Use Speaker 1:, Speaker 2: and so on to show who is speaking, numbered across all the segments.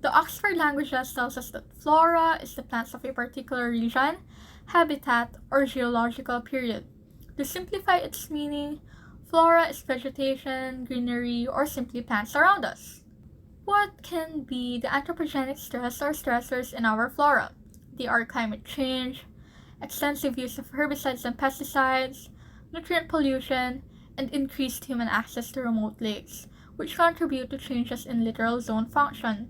Speaker 1: The Oxford Languages tells us that flora is the plants of a particular region, habitat, or geological period. To simplify its meaning, flora is vegetation, greenery, or simply plants around us. What can be the anthropogenic stress or stressors in our flora? They are climate change, extensive use of herbicides and pesticides, nutrient pollution, and increased human access to remote lakes, which contribute to changes in littoral zone function.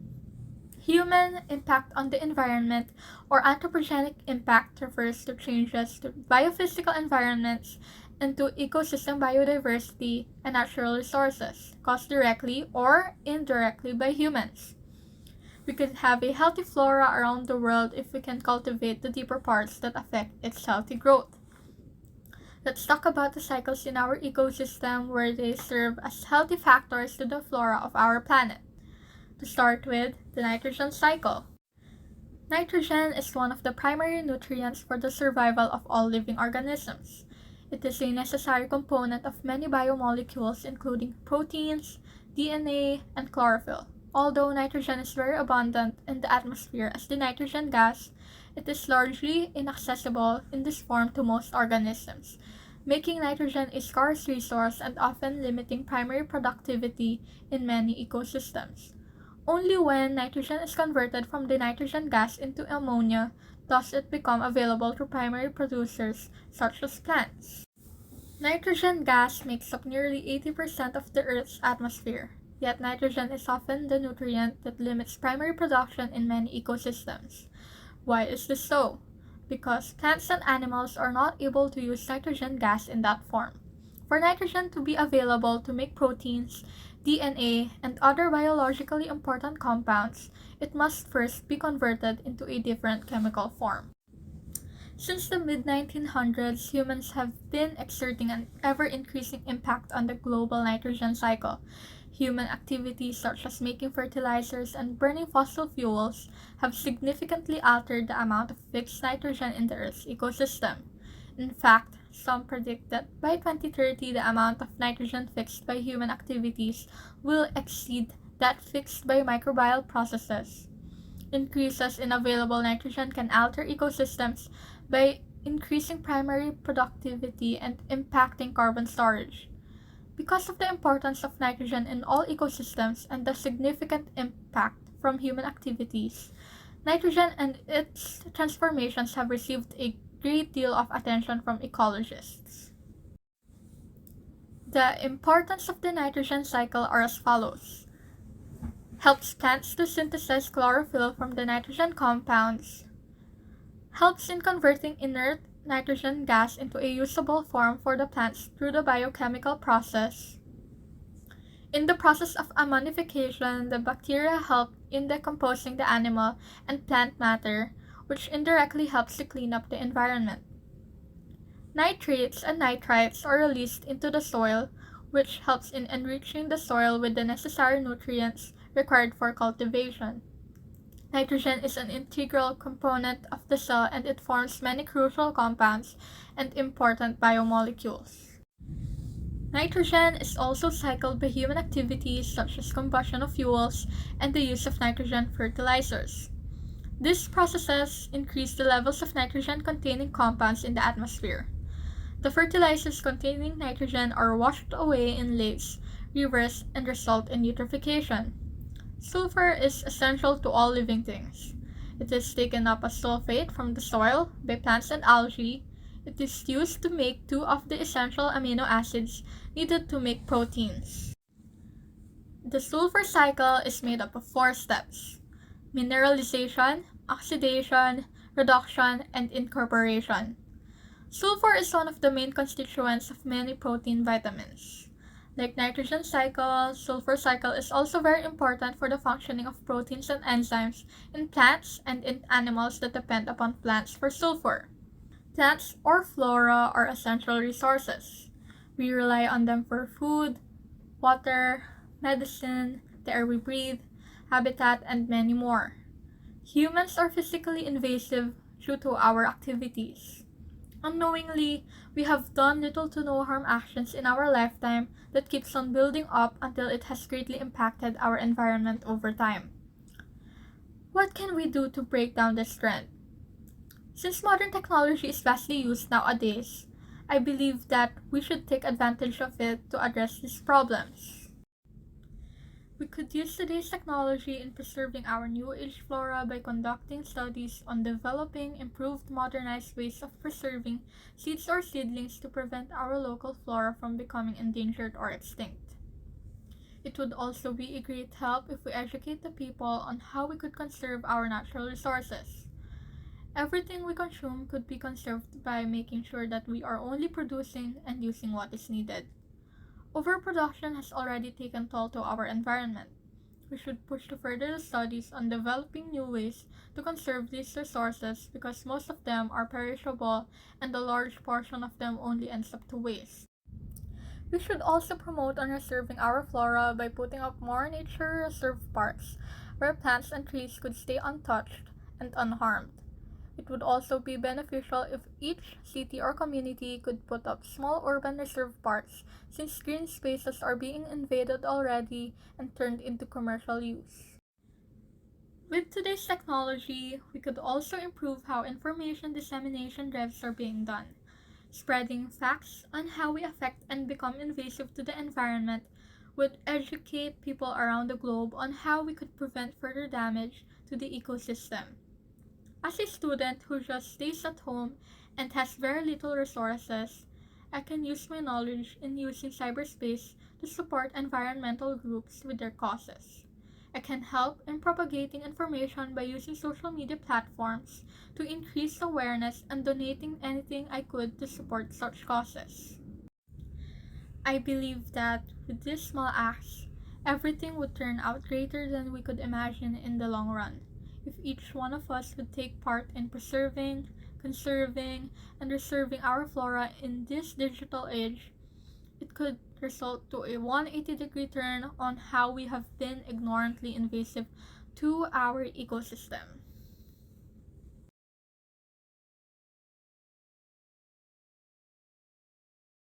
Speaker 1: Human impact on the environment or anthropogenic impact refers to changes to biophysical environments and to ecosystem biodiversity and natural resources caused directly or indirectly by humans. We could have a healthy flora around the world if we can cultivate the deeper parts that affect its healthy growth. Let's talk about the cycles in our ecosystem where they serve as healthy factors to the flora of our planet. To start with, the nitrogen cycle. Nitrogen is one of the primary nutrients for the survival of all living organisms. It is a necessary component of many biomolecules including proteins, DNA, and chlorophyll. Although nitrogen is very abundant in the atmosphere as the nitrogen gas, it is largely inaccessible in this form to most organisms, making nitrogen a scarce resource and often limiting primary productivity in many ecosystems. Only when nitrogen is converted from the nitrogen gas into ammonia does it become available to primary producers such as plants. Nitrogen gas makes up nearly 80% of the Earth's atmosphere, yet nitrogen is often the nutrient that limits primary production in many ecosystems. Why is this so? Because plants and animals are not able to use nitrogen gas in that form. For nitrogen to be available to make proteins, DNA, and other biologically important compounds, it must first be converted into a different chemical form. Since the mid-1900s, humans have been exerting an ever-increasing impact on the global nitrogen cycle. Human activities such as making fertilizers and burning fossil fuels have significantly altered the amount of fixed nitrogen in the Earth's ecosystem. In fact, some predict that by 2030 the amount of nitrogen fixed by human activities will exceed that fixed by microbial processes. Increases in available nitrogen can alter ecosystems by increasing primary productivity and impacting carbon storage. Because of the importance of nitrogen in all ecosystems and the significant impact from human activities, nitrogen and its transformations have received a great deal of attention from ecologists. The importance of the nitrogen cycle are as follows. Helps plants to synthesize chlorophyll from the nitrogen compounds. Helps in converting inert nitrogen gas into a usable form for the plants through the biochemical process. In the process of ammonification, the bacteria help in decomposing the animal and plant matter, which indirectly helps to clean up the environment. Nitrates and nitrites are released into the soil, which helps in enriching the soil with the necessary nutrients required for cultivation. Nitrogen is an integral component of the cell and it forms many crucial compounds and important biomolecules. Nitrogen is also cycled by human activities such as combustion of fuels and the use of nitrogen fertilizers. These processes increase the levels of nitrogen-containing compounds in the atmosphere. The fertilizers containing nitrogen are washed away in lakes, rivers, and result in eutrophication. Sulfur is essential to all living things. It is taken up as sulfate from the soil by plants and algae. It is used to make two of the essential amino acids needed to make proteins. The sulfur cycle is made up of 4 steps: mineralization, oxidation, reduction, and incorporation. Sulfur is one of the main constituents of many protein vitamins. Like nitrogen cycle, sulfur cycle is also very important for the functioning of proteins and enzymes in plants and in animals that depend upon plants for sulfur. Plants or flora are essential resources. We rely on them for food, water, medicine, the air we breathe, habitat, and many more. Humans are physically invasive due to our activities. Unknowingly, we have done little to no harm actions in our lifetime that keeps on building up until it has greatly impacted our environment over time. What can we do to break down this trend? Since modern technology is vastly used nowadays, I believe that we should take advantage of it to address these problems. We could use today's technology in preserving our new age flora by conducting studies on developing improved modernized ways of preserving seeds or seedlings to prevent our local flora from becoming endangered or extinct. It would also be a great help if we educate the people on how we could conserve our natural resources. Everything we consume could be conserved by making sure that we are only producing and using what is needed. Overproduction has already taken toll to our environment. We should push to further the studies on developing new ways to conserve these resources because most of them are perishable and a large portion of them only ends up to waste. We should also promote on preserving our flora by putting up more nature reserve parks where plants and trees could stay untouched and unharmed. It would also be beneficial if each city or community could put up small urban reserve parks since green spaces are being invaded already and turned into commercial use. With today's technology, we could also improve how information dissemination drives are being done. Spreading facts on how we affect and become invasive to the environment would educate people around the globe on how we could prevent further damage to the ecosystem. As a student who just stays at home and has very little resources, I can use my knowledge in using cyberspace to support environmental groups with their causes. I can help in propagating information by using social media platforms to increase awareness and donating anything I could to support such causes. I believe that with these small acts, everything would turn out greater than we could imagine in the long run. If each one of us would take part in preserving, conserving, and reserving our flora in this digital age, it could result to a 180-degree turn on how we have been ignorantly invasive to our ecosystem.